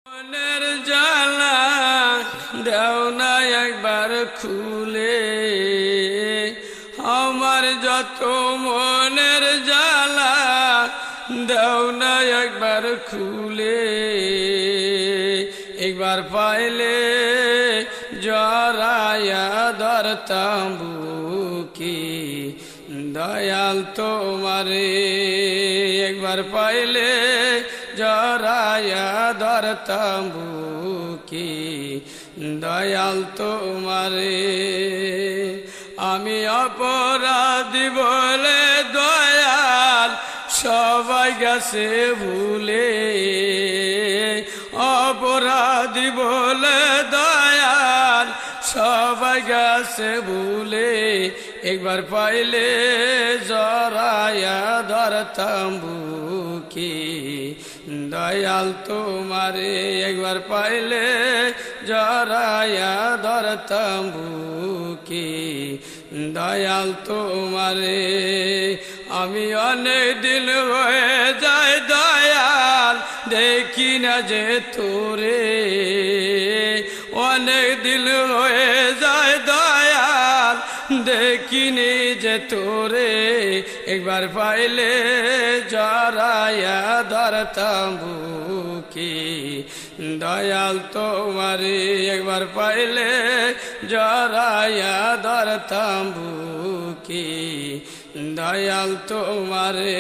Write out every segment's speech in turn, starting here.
মনের জালা দাও না একবার খুলে, আমার যত মনের জালা দাও না একবার খুলে। একবার পাইলে জড়ায়া ধরতাম বুকে, দয়াল তোমারে। একবার পাইলে জড়ায়া ধরতাম বুকে, দয়াল তোমারে। আমি অপরাধী বলে দয়াল সবাই গেছে ভুলে, অপরাধী বলে দয়াল সবাই গেছে ভুলে। একবার পাইলে জড়ায়া ধরতাম বুকে, দয়াল তোমারে। একবার পাইলে জড়ায়া ধরতাম বুকে, দয়াল তোমারে। আমি অনেক দিন হয়ে যায় দয়াল দেখি না যে তোরে, অনেক দিন হয়ে যায় দয়াল দেখিনি যে তোরে। একবার পাইলে জড়ায়া ধরতাম বুকে, দয়াল তোমারে। একবার পাইলে জড়ায়া ধরতাম বুকে, দয়াল তোমারে।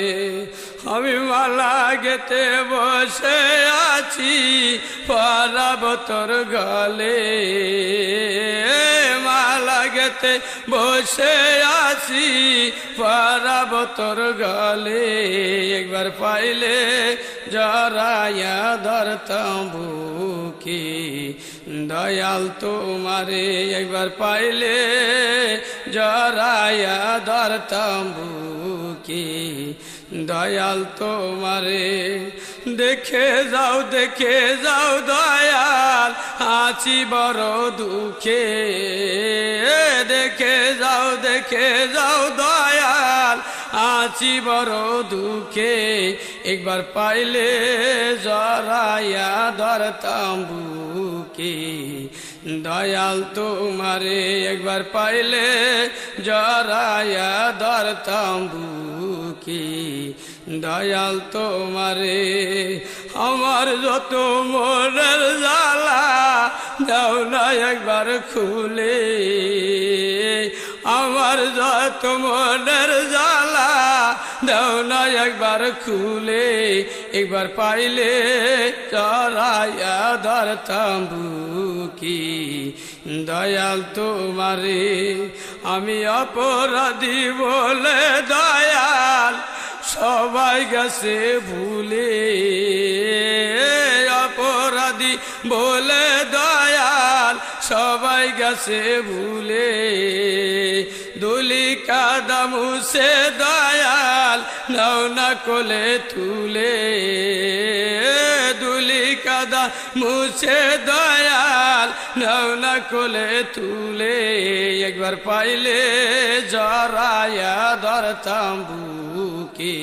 আমি মালা গেতে বসে আছি পরাব তোর গলে, মালা গেতে বসে আছি পরাব তোর গলে। একবার পাইলে জড়ায়া ধরতাম বুকে, দয়াল তোমারে। একবার পাইলে জড়ায়া ধরতাম বুকে, দয়াল তোমারে। দেখে যাও দয়াল আছি বড় দুঃখে, দেখে যাও দয়াল আছি বড় দুঃখে। একবার পাইলে জড়ায়া ধরতাম বুকে, দয়াল তোমারে। একবার পাইলে জড়ায়া ধরতাম বুকে, দয়াল তোমারে। আমার যত মনের জালা দাও না একবার খুলে, আমার যত মনের জালা দাও না একবার খুলে। একবার পাইলে জড়ায়া ধরতাম বুকে, দয়াল তোমারে। আমি অপরাধী বলে দয়াল সবাই গেছে ভুলে, অপরাধী বলে দয়াল সবাই গেছে ভুলে। দুলি কাদা মুছে দয়াল নাও না কোলে তুলে, দুলি কাদা মুছে দয়াল নাও না কোলে তুলে। একবার পাইলে জড়ায়া ধরতাম বুকে।